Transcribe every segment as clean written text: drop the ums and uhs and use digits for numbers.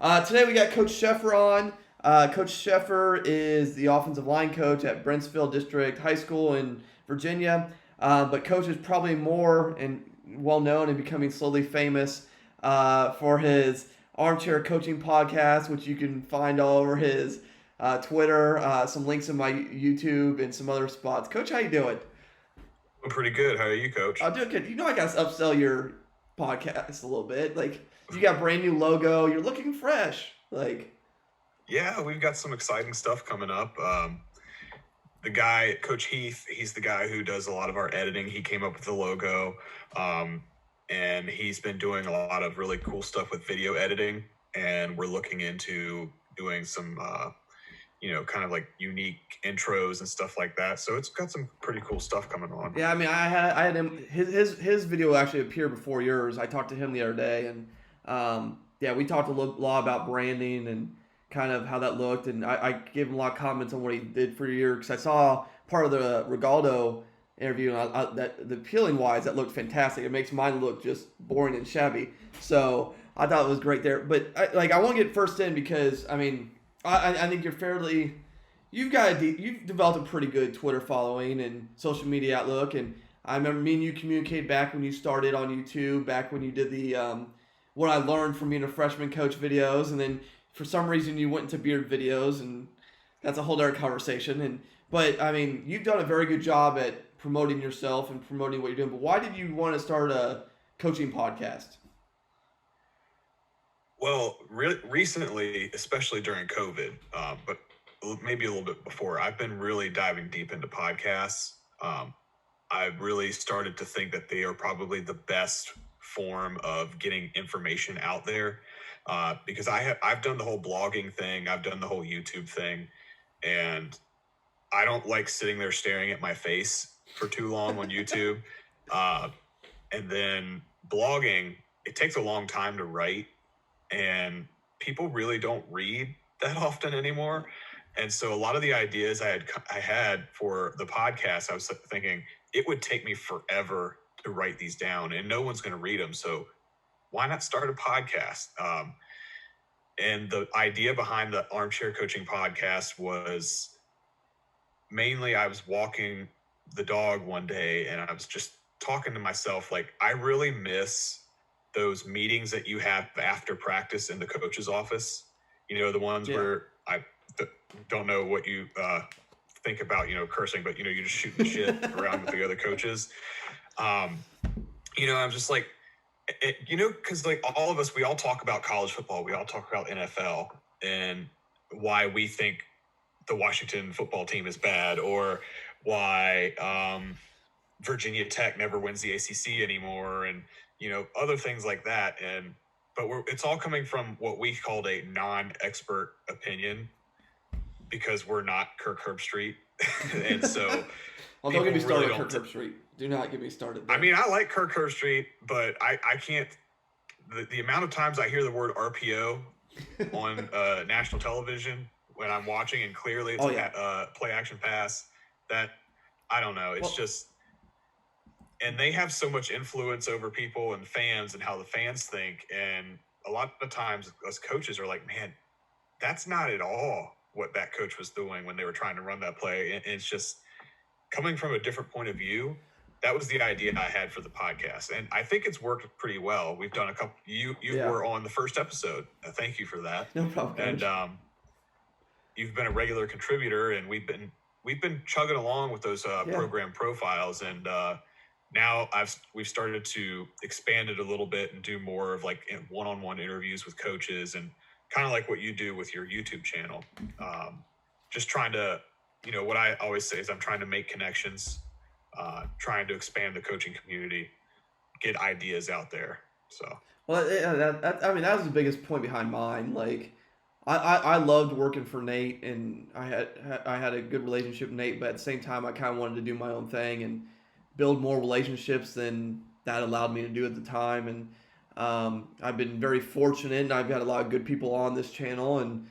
Today we got Coach Sheffer on. Coach Sheffer is the offensive line coach at Brentsville District High School in Virginia. But Coach is probably more and well known and becoming slowly famous for his Armchair coaching podcast, which you can find all over his Twitter, some links in my YouTube, and some other spots. Coach, how you doing? I'm pretty good. How are you, Coach? I'm doing good. You know I got to upsell your podcast a little bit. Like, you got a brand new logo. You're looking fresh. Like, Yeah, we've got some exciting stuff coming up. The guy, Coach Heath, he's the guy who does a lot of our editing. He came up with the logo, and he's been doing a lot of really cool stuff with video editing. And we're looking into doing some, kind of like unique intros and stuff like that. So it's got some pretty cool stuff coming on. yeah, I mean, I had him. His video actually appeared before yours. I talked to him the other day, and yeah, we talked a lot about branding and kind of how that looked, and I gave him a lot of comments on what he did for a year because I saw part of the Rigaldo interview, and that the peeling wise, that looked fantastic. It makes mine look just boring and shabby. So I thought it was great there. But I want to get first in because I mean, I think you've developed a pretty good Twitter following and social media outlook, and I remember me and you communicated back when you started on YouTube, back when you did the what I learned from being a freshman coach videos, and then for some reason you went into beard videos, and that's a whole other conversation. But I mean, you've done a very good job at promoting yourself and promoting what you're doing. But why did you want to start a coaching podcast? Well, recently, especially during COVID, but maybe a little bit before, I've been really diving deep into podcasts. I've really started to think that they are probably the best form of getting information out there. Because I've done the whole blogging thing, I've done the whole YouTube thing, and I don't like sitting there staring at my face for too long on YouTube. And then blogging, it takes a long time to write, and people really don't read that often anymore. And so a lot of the ideas I had for the podcast, I was thinking it would take me forever to write these down, and no one's going to read them. So why not start a podcast? And the idea behind the Armchair Coaching podcast was mainly I was walking the dog one day, and I was just talking to myself, like, I really miss those meetings that you have after practice in the coach's office. The ones Yeah. where I don't know what you think about, cursing, but, you just shoot the shit around with the other coaches. I'm just like, because like all of us, we all talk about college football. We all talk about NFL and why we think the Washington football team is bad, or why Virginia Tech never wins the ACC anymore, and other things like that. But it's all coming from what we called a non-expert opinion, because we're not Kirk Herbstreit. And so Well, don't get me started really on Kirk Herbstreit. Do not get me started there. I mean, I like Kirk Herbstreit, but I can't. The amount of times I hear the word RPO on national television when I'm watching, and clearly it's play action pass, that I don't know. It's just, and they have so much influence over people and fans and how the fans think. And a lot of times us coaches are like, man, that's not at all what that coach was doing when they were trying to run that play. And it's just coming from a different point of view. That was the idea I had for the podcast, and I think it's worked pretty well. We've done a couple. You were on the first episode. Thank you for that. No problem. And you've been a regular contributor, and we've been chugging along with those program profiles, and now we've started to expand it a little bit and do more of like one-on-one interviews with coaches, and kind of like what you do with your YouTube channel. Just trying to, what I always say is I'm trying to make connections. Trying to expand the coaching community, get ideas out there. So, well, that was the biggest point behind mine. Like, I loved working for Nate, and I had a good relationship with Nate, but at the same time, I kind of wanted to do my own thing and build more relationships than that allowed me to do at the time. And I've been very fortunate, and I've got a lot of good people on this channel. And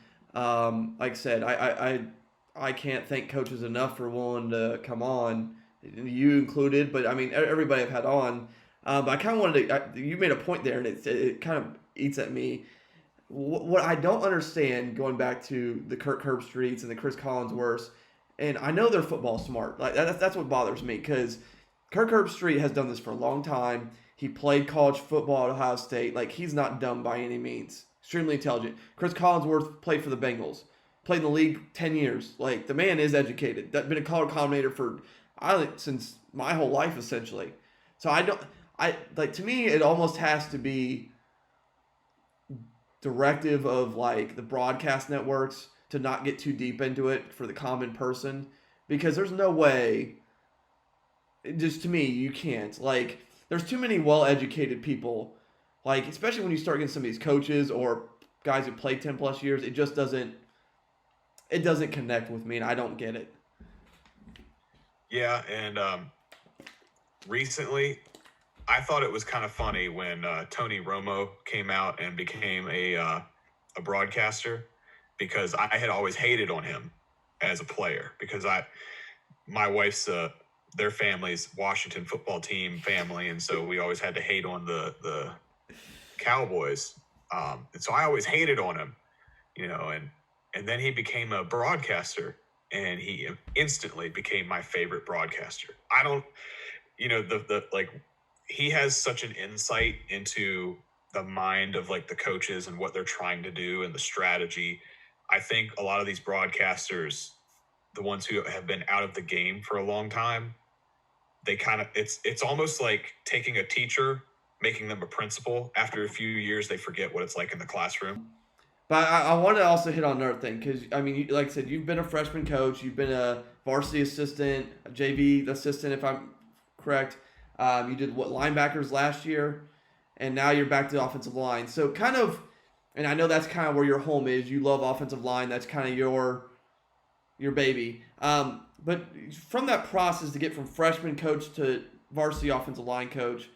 like I said, I can't thank coaches enough for willing to come on. You included, but I mean everybody I've had on. But I kind of wanted to. You made a point there, and it kind of eats at me. what I don't understand, going back to the Kirk Herbstreits and the Chris Collinsworths, and I know they're football smart. Like that's what bothers me because Kirk Herbstreit has done this for a long time. He played college football at Ohio State. Like he's not dumb by any means. Extremely intelligent. Chris Collinsworth played for the Bengals. Played in the league 10 years. Like the man is educated. Been a color commentator for since my whole life essentially. So I don't. I like to me it almost has to be directive of like the broadcast networks to not get too deep into it for the common person because there's no way, just to me you can't, like there's too many well-educated people, like especially when you start getting some of these coaches or guys who played 10 plus years, it just doesn't connect with me and I don't get it. Yeah, and recently I thought it was kind of funny when Tony Romo came out and became a broadcaster, because I had always hated on him as a player because my wife's their family's Washington football team family, and so we always had to hate on the Cowboys, and so I always hated on him, and then he became a broadcaster, and he instantly became my favorite broadcaster. I don't, the like. He has such an insight into the mind of like the coaches and what they're trying to do and the strategy. I think a lot of these broadcasters, the ones who have been out of the game for a long time, they kind of, it's almost like taking a teacher, making them a principal. After a few years, they forget what it's like in the classroom. But I want to also hit on another thing because I mean, like I said, you've been a freshman coach, you've been a varsity assistant, a JV assistant, if I'm correct. You did what linebackers last year, and now you're back to the offensive line. So kind of, and I know that's kind of where your home is. You love offensive line. That's kind of your baby. But from that process to get from freshman coach to varsity offensive line coach,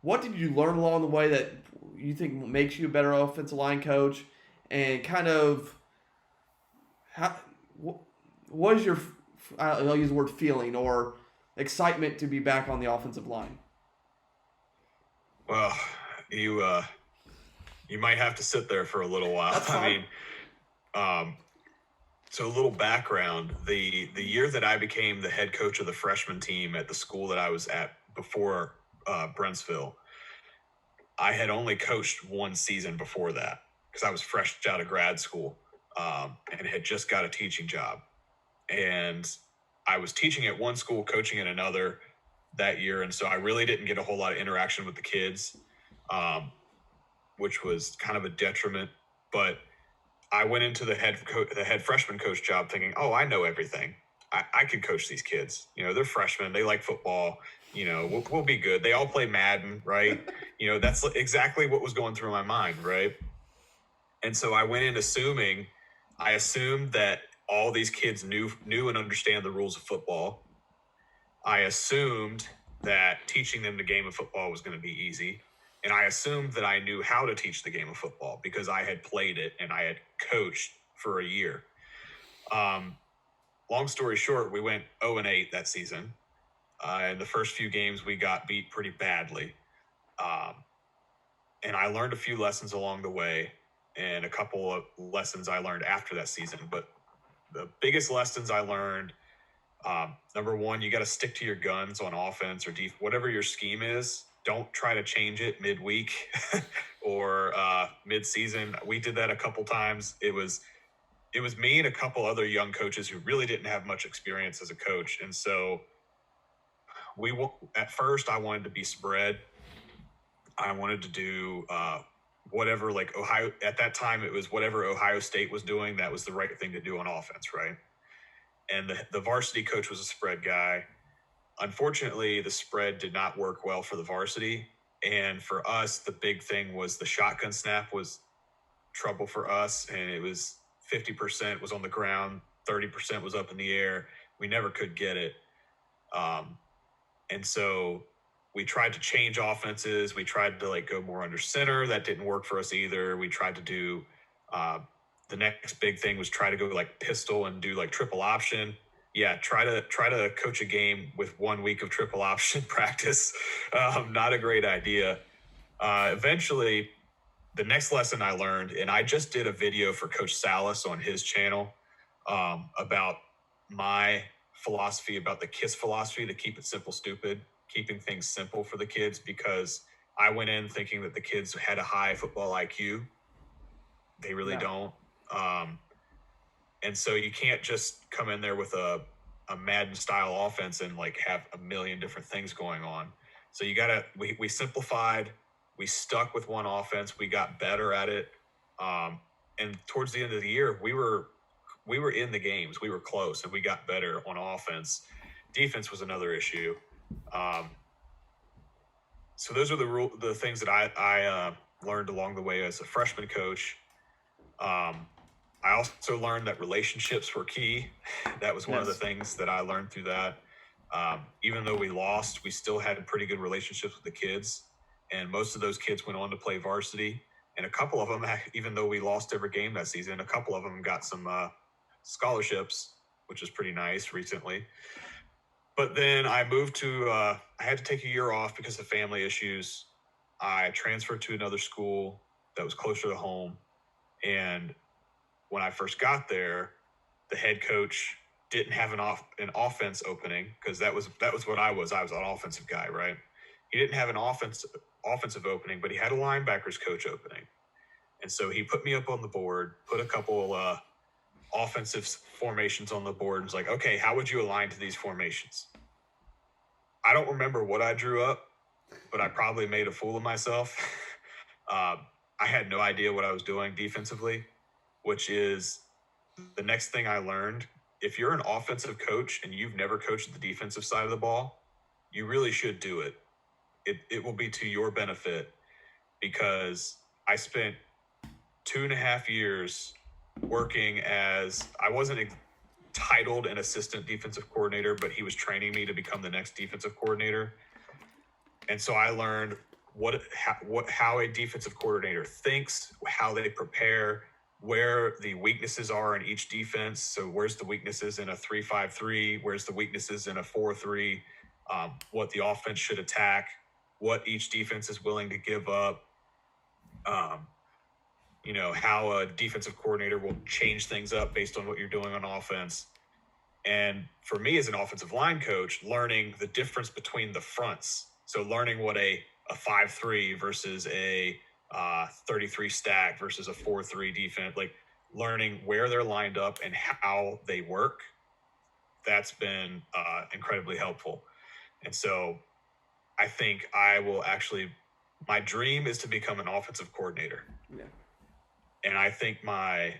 what did you learn along the way that you think makes you a better offensive line coach? And kind of how what is your, I'll use the word feeling or excitement to be back on the offensive line? Well, you might have to sit there for a little while. That's fine. I mean, so a little background: the year that I became the head coach of the freshman team at the school that I was at before Brentsville, I had only coached one season before that because I was fresh out of grad school and had just got a teaching job, and I was teaching at one school, coaching at another that year. And so I really didn't get a whole lot of interaction with the kids, which was kind of a detriment. But I went into the head freshman coach job thinking, oh, I know everything. I could coach these kids. They're freshmen. They like football. We'll be good. They all play Madden, right? That's exactly what was going through my mind, right? And so I went in I assumed that all these kids knew and understand the rules of football. I assumed that teaching them the game of football was going to be easy. And I assumed that I knew how to teach the game of football because I had played it and I had coached for a year. Long story short, we went 0-8 that season. In the first few games, we got beat pretty badly. And I learned a few lessons along the way and a couple of lessons I learned after that season. But the biggest lessons I learned, number one, you got to stick to your guns on offense or whatever your scheme is. Don't try to change it midweek or mid-season. We did that a couple times. It was me and a couple other young coaches who really didn't have much experience as a coach. And so at first I wanted to be spread. I wanted to do whatever, like Ohio, at that time, it was whatever Ohio State was doing. That was the right thing to do on offense, right? And the varsity coach was a spread guy. Unfortunately, the spread did not work well for the varsity. And for us, the big thing was the shotgun snap was trouble for us. And it was 50% was on the ground, 30% was up in the air. We never could get it. And so we tried to change offenses. We tried to go more under center. That didn't work for us either. We tried to do the next big thing was try to go pistol and do triple option. Yeah, try to coach a game with 1 week of triple option practice. Not a great idea. Eventually, the next lesson I learned, and I just did a video for Coach Salas on his channel about my philosophy, about the KISS philosophy, to keep it simple, stupid, keeping things simple for the kids, because I went in thinking that the kids had a high football IQ. They really don't. And so you can't just come in there with a Madden style offense and like have a million different things going on. So you gotta, we simplified, we stuck with one offense, we got better at it. And towards the end of the year, we were in the games, we were close, and we got better on offense. Defense was another issue. So those are the things that I learned along the way as a freshman coach. I also learned that relationships were key. That was one of the things that I learned through that. Even though we lost, we still had pretty good relationships with the kids. And most of those kids went on to play varsity. And a couple of them, even though we lost every game that season, a couple of them got some scholarships, which is pretty nice recently. But then I moved to, I had to take a year off because of family issues. I transferred to another school that was closer to home. And when I first got there, the head coach didn't have an offense opening, because that was what I was. I was an offensive guy, right? He didn't have an offensive opening, but he had a linebackers coach opening. And so he put me up on the board, put a couple offensive formations on the board, and was like, okay, how would you align to these formations? I don't remember what I drew up, but I probably made a fool of myself. I had no idea what I was doing defensively, which is the next thing I learned. If you're an offensive coach and you've never coached the defensive side of the ball, you really should do it. It will be to your benefit, because I spent 2.5 years working as, I wasn't titled an assistant defensive coordinator, but he was training me to become the next defensive coordinator. And so I learned how a defensive coordinator thinks, how they prepare, where the weaknesses are in each defense. So where's the weaknesses in a 3-5-3? Where's the weaknesses in a 4-3? What the offense should attack, what each defense is willing to give up. How a defensive coordinator will change things up based on what you're doing on offense. And for me as an offensive line coach, learning the difference between the fronts. So learning what a 5-3 versus a 33 stack versus a 4-3 defense, like learning where they're lined up and how they work, that's been incredibly helpful. And so I think my dream is to become an offensive coordinator. Yeah. And I think my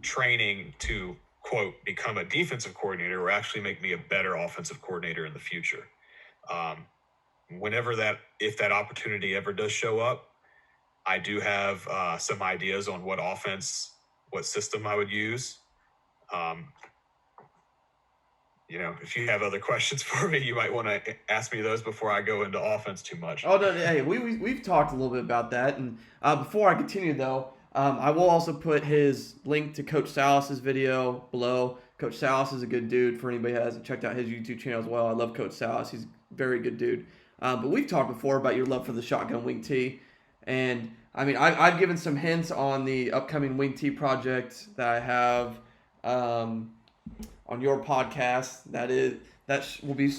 training to, quote, become a defensive coordinator will actually make me a better offensive coordinator in the future. If that opportunity ever does show up, I do have some ideas on what system I would use. If you have other questions for me, you might want to ask me those before I go into offense too much. Oh, no, hey, we've talked a little bit about that. And before I continue, though, I will also put his link to Coach Salas's video below. Coach Salas is a good dude. For anybody who hasn't checked out his YouTube channel as well, I love Coach Salas. He's a very good dude. But we've talked before about your love for the shotgun wing tee. And, I mean, I've given some hints on the upcoming wing tee project that I have on your podcast. That will be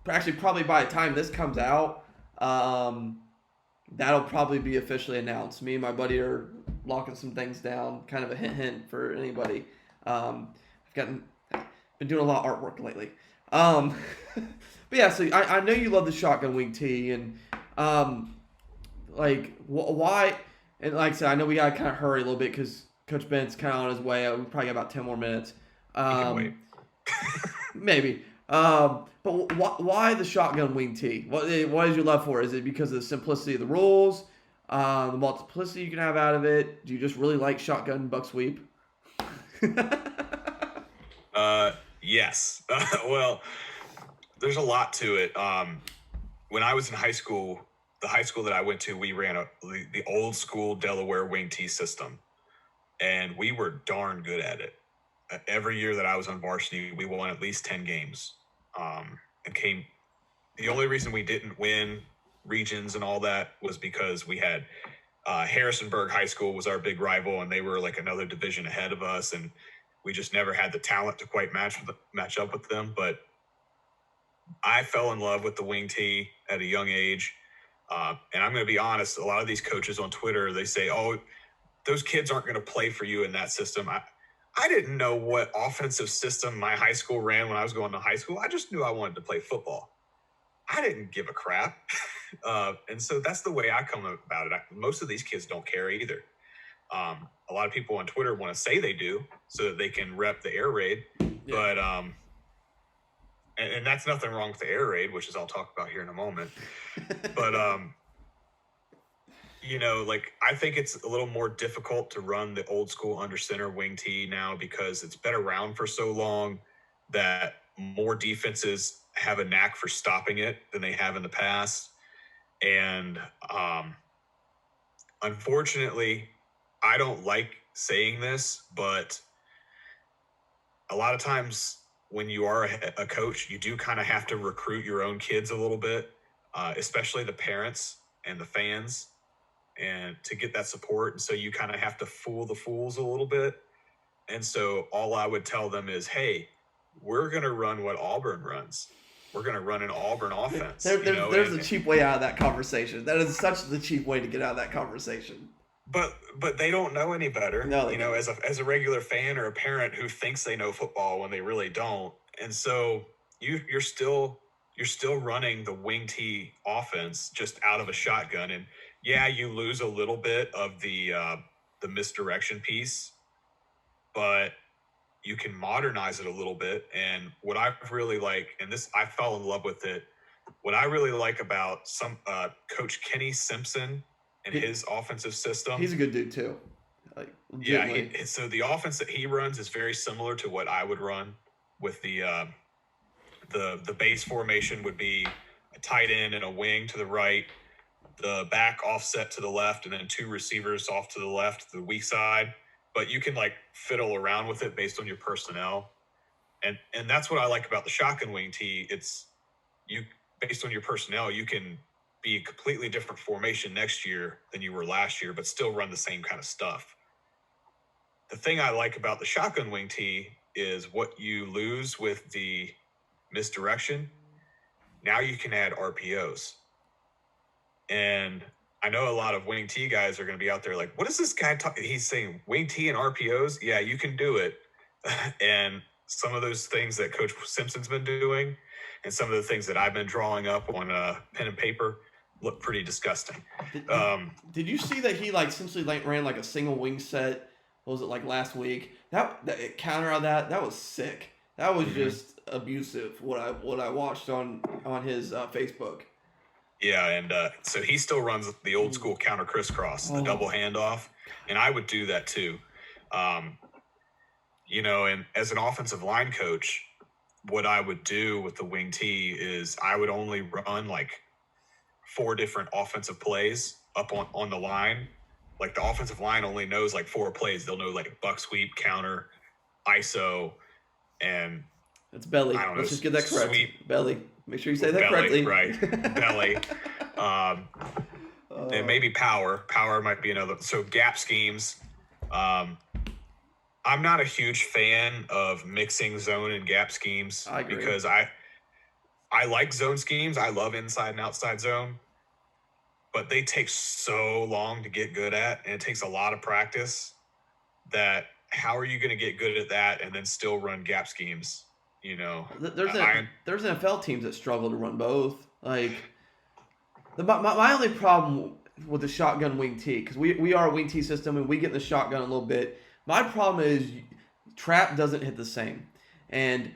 actually probably by the time this comes out, that'll probably be officially announced. Me and my buddy are locking some things down. Kind of a hint for anybody. I've been doing a lot of artwork lately. But yeah, so I know you love the shotgun wing tee, and why? And like I said, I know we gotta kind of hurry a little bit because Coach Ben's kind of on his way. We probably got about 10 more minutes. Wait. Maybe. But why the shotgun wing tee? What is your love for it? Is it because of the simplicity of the rules, the multiplicity you can have out of it? Do you just really like shotgun buck sweep? Yes. Well, there's a lot to it. When I was in high school, the high school that I went to, we ran the old school Delaware wing tee system, and we were darn good at it. Every year that I was on varsity, we won at least 10 games. The only reason we didn't win regions and all that was because we had Harrisonburg High School was our big rival, and they were like another division ahead of us, and we just never had the talent to quite match up with them. But I fell in love with the wing tee at a young age. And I'm going to be honest, a lot of these coaches on Twitter, they say, oh, those kids aren't going to play for you in that system. I didn't know what offensive system my high school ran when I was going to high school. I just knew I wanted to play football. I didn't give a crap. And so that's the way I come about it. Most of these kids don't care either. A lot of people on Twitter want to say they do so that they can rep the air raid. Yeah. But and that's nothing wrong with the air raid, which is I'll talk about here in a moment. But like I think it's a little more difficult to run the old school under center wing tee now because it's been around for so long that more defenses have a knack for stopping it than they have in the past. And unfortunately, I don't like saying this, but a lot of times when you are a coach, you do kind of have to recruit your own kids a little bit, especially the parents and the fans, and to get that support. And so you kind of have to fool the fools a little bit. And so all I would tell them is, hey, we're going to run what Auburn runs. We're going to run an Auburn offense. There's a cheap way out of that conversation. That is such the cheap way to get out of that conversation. But they don't know any better. No, as a regular fan or a parent who thinks they know football when they really don't. And so you're still running the wing tee offense just out of a shotgun. And yeah, you lose a little bit of the misdirection piece, but you can modernize it a little bit. And what I really like, and this I fell in love with it. What I really like about Coach Kenny Simpson and his offensive system. He's a good dude too. So the offense that he runs is very similar to what I would run. With the base formation would be a tight end and a wing to the right, the back offset to the left, and then two receivers off to the left, the weak side. But you can like fiddle around with it based on your personnel, and that's what I like about the shotgun wing tee. It's you based on your personnel, you can be a completely different formation next year than you were last year, but still run the same kind of stuff. The thing I like about the shotgun wing tee is what you lose with the misdirection. Now you can add RPOs. And I know a lot of wing tee guys are going to be out there like, what is this guy talking? He's saying wing tee and RPOs. Yeah, you can do it. And some of those things that Coach Simpson's been doing and some of the things that I've been drawing up on pen and paper look pretty disgusting. Did you see that he essentially ran a single wing set? What was it last week? That counter on that was sick. That was just abusive. What I watched on his Facebook. Yeah, and so he still runs the old school counter crisscross, the double handoff, and I would do that too. And as an offensive line coach, what I would do with the wing tee is I would only run 4 different offensive plays up on the line. Like the offensive line only knows 4 plays. They'll know buck sweep, counter, ISO, and it's belly. Let's just get that correct. Sweep. Belly. Make sure you say that correctly. Right. Belly. And maybe power. Power might be another. So gap schemes. I'm not a huge fan of mixing zone and gap schemes. I agree. Because I like zone schemes. I love inside and outside zone. But they take so long to get good at, and it takes a lot of practice. That how are you going to get good at that and then still run gap schemes? There's NFL teams that struggle to run both. My only problem with the shotgun wing tee, because we are a wing tee system and we get in the shotgun a little bit. My problem is trap doesn't hit the same. And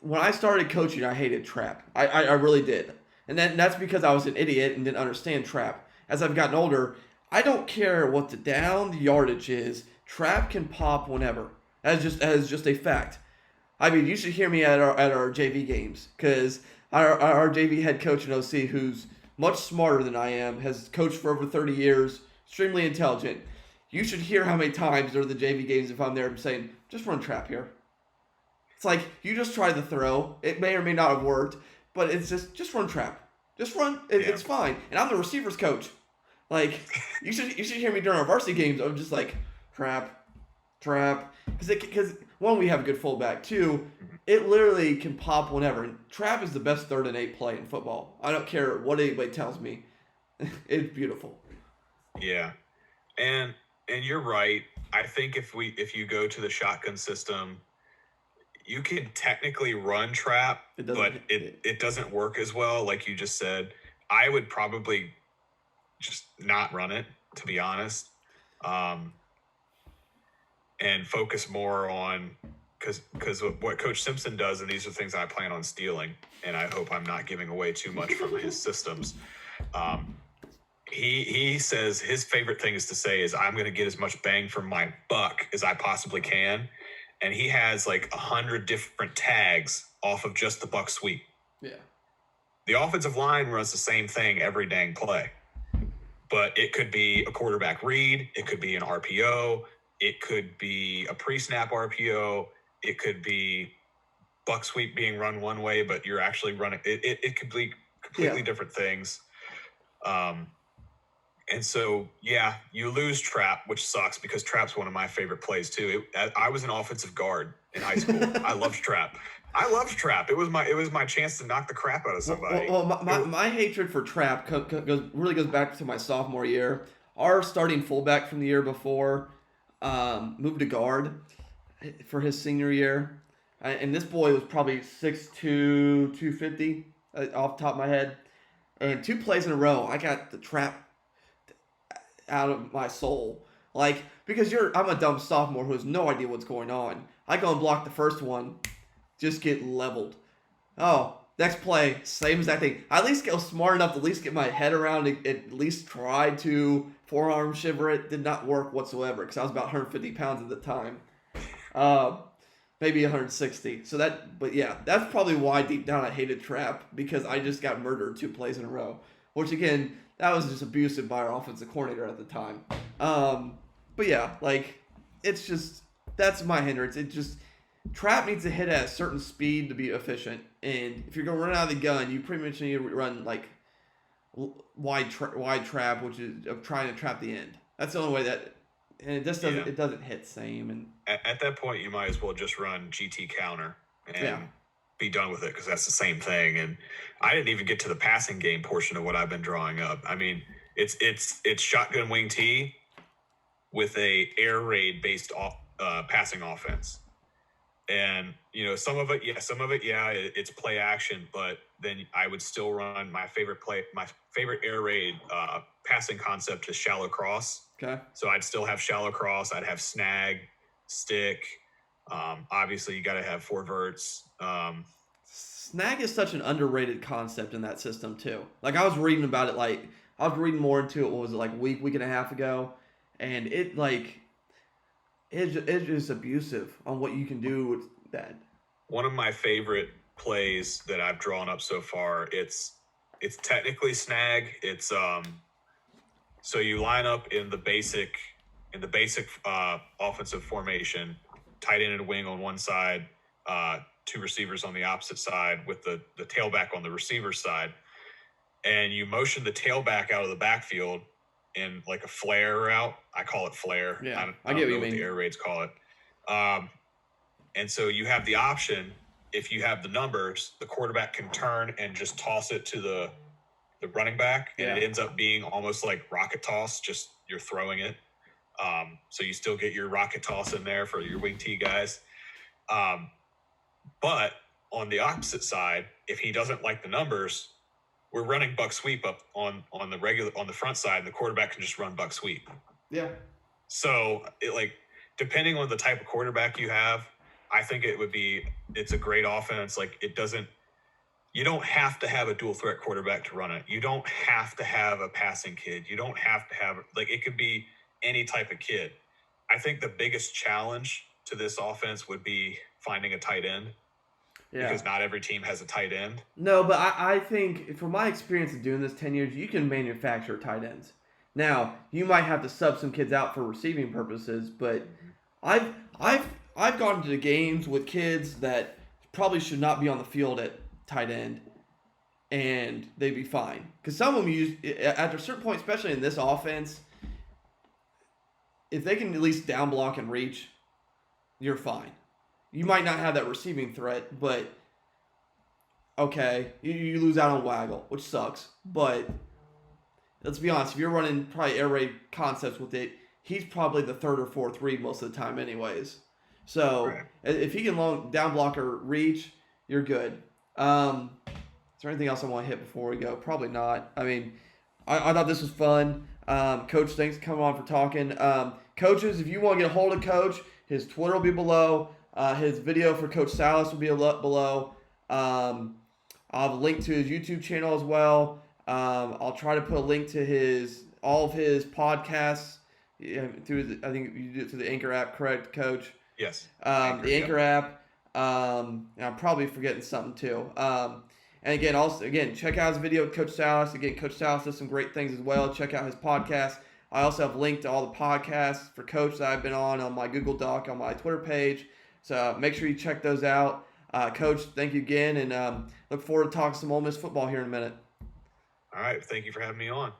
when I started coaching, I hated trap. I really did. And that's because I was an idiot and didn't understand trap. As I've gotten older, I don't care what the yardage is. Trap can pop whenever. That is just a fact. I mean, you should hear me at our JV games, because our JV head coach in OC, who's much smarter than I am, has coached for over 30 years, extremely intelligent. You should hear how many times during the JV games, if I'm there, I'm saying, just run trap here. It's you just try the throw. It may or may not have worked, but it's just run trap. Just run. It's fine. And I'm the receivers coach. Like you should hear me during our varsity games. I'm just like trap, because one, we have a good fullback. Two, it literally can pop whenever. And trap is the best 3rd and 8 play in football. I don't care what anybody tells me. It's beautiful. Yeah, and you're right. I think if you go to the shotgun system, you can technically run trap, but it doesn't work as well. Like you just said, I would probably just not run it, to be honest, and focus more on because what Coach Simpson does, and these are things I plan on stealing, and I hope I'm not giving away too much from his systems. He says his favorite thing is to say is, I'm going to get as much bang for my buck as I possibly can. And he has like 100 different tags off of just the buck sweep. Yeah. The offensive line runs the same thing every dang play. But it could be a quarterback read. It could be an RPO. It could be a pre-snap RPO. It could be buck sweep being run one way, but you're actually running. It could be completely different things. And so, yeah, you lose trap, which sucks because trap's one of my favorite plays too. I was an offensive guard in high school. I loved trap. It was my chance to knock the crap out of somebody. Well, my hatred for trap goes back to my sophomore year. Our starting fullback from the year before moved to guard for his senior year, and this boy was probably 6'2", 250 off the top of my head. And 2 plays in a row, I got the trap out of my soul. Like, because I'm a dumb sophomore who has no idea what's going on. I go and block the first one, just get leveled. Oh, next play, same exact thing. I at least get smart enough to at least get my head around it, at least try to forearm shiver it. Did not work whatsoever because I was about 150 pounds at the time. Maybe 160. But yeah, that's probably why deep down I hated trap, because I just got murdered 2 plays in a row. Which again, that was just abusive by our offensive coordinator at the time. But yeah, like, it's just, that's my hindrance. Trap needs to hit at a certain speed to be efficient. And if you're going to run out of the gun, you pretty much need to run like wide trap, which is of trying to trap the end. That's the only way that, and it just doesn't, it doesn't hit same. And at that point, you might as well just run GT counter and be done with it, because that's the same thing. And I didn't even get to the passing game portion of what I've been drawing up. I mean, it's shotgun wing T with a air raid based off passing offense. And some of it, it's play action, but then I would still run my favorite air raid passing concept is shallow cross. Okay. So I'd still have shallow cross. I'd have snag, stick. Obviously, you got to have 4 verts. Snag is such an underrated concept in that system too. Like, I was reading about it. Like, I was reading more into it. What was it, like a week and a half ago? And it's just abusive on what you can do with that. One of my favorite plays that I've drawn up so far, it's technically snag. It's so you line up in the basic offensive formation, tight end and wing on one side, 2 receivers on the opposite side with the tailback on the receiver side, and you motion the tailback out of the backfield in like a flare route. I call it flare. Yeah, I don't know what the air raids call it. And so you have the option, if you have the numbers, the quarterback can turn and just toss it to the running back, and it ends up being almost like rocket toss, just you're throwing it. So you still get your rocket toss in there for your wing T guys. But on the opposite side, if he doesn't like the numbers, we're running buck sweep up on the front side, and the quarterback can just run buck sweep. Yeah. So depending on the type of quarterback you have, I think it's a great offense. Like, you don't have to have a dual threat quarterback to run it. You don't have to have a passing kid. You don't have to have, it could be any type of kid. I think the biggest challenge to this offense would be finding a tight end. Yeah. Because not every team has a tight end. No, but I think from my experience of doing this 10 years, you can manufacture tight ends. Now, you might have to sub some kids out for receiving purposes, but I've gone to the games with kids that probably should not be on the field at tight end, and they'd be fine. Because some of them use after a certain point, especially in this offense, if they can at least down block and reach, you're fine. You might not have that receiving threat, but okay, you lose out on Waggle, which sucks. But let's be honest, if you're running probably air raid concepts with it, he's probably the third or fourth read most of the time anyways. So Right. if he can down block or reach, you're good. Is there anything else I want to hit before we go? Probably not. I mean, I thought this was fun. Coach, thanks for coming on for talking. Coaches, if you want to get a hold of Coach, his Twitter will be below. His video for Coach Salas will be below. I'll have a link to his YouTube channel as well. I'll try to put a link to all of his podcasts through I think you do it through the Anchor app, correct, Coach? Yes. The Anchor app. And I'm probably forgetting something too. And again, check out his video with Coach Salas. Again, Coach Salas does some great things as well. Check out his podcast. I also have linked to all the podcasts for Coach that I've been on my Google Doc on my Twitter page. So make sure you check those out. Coach, thank you again, and look forward to talking some Ole Miss football here in a minute. All right. Thank you for having me on.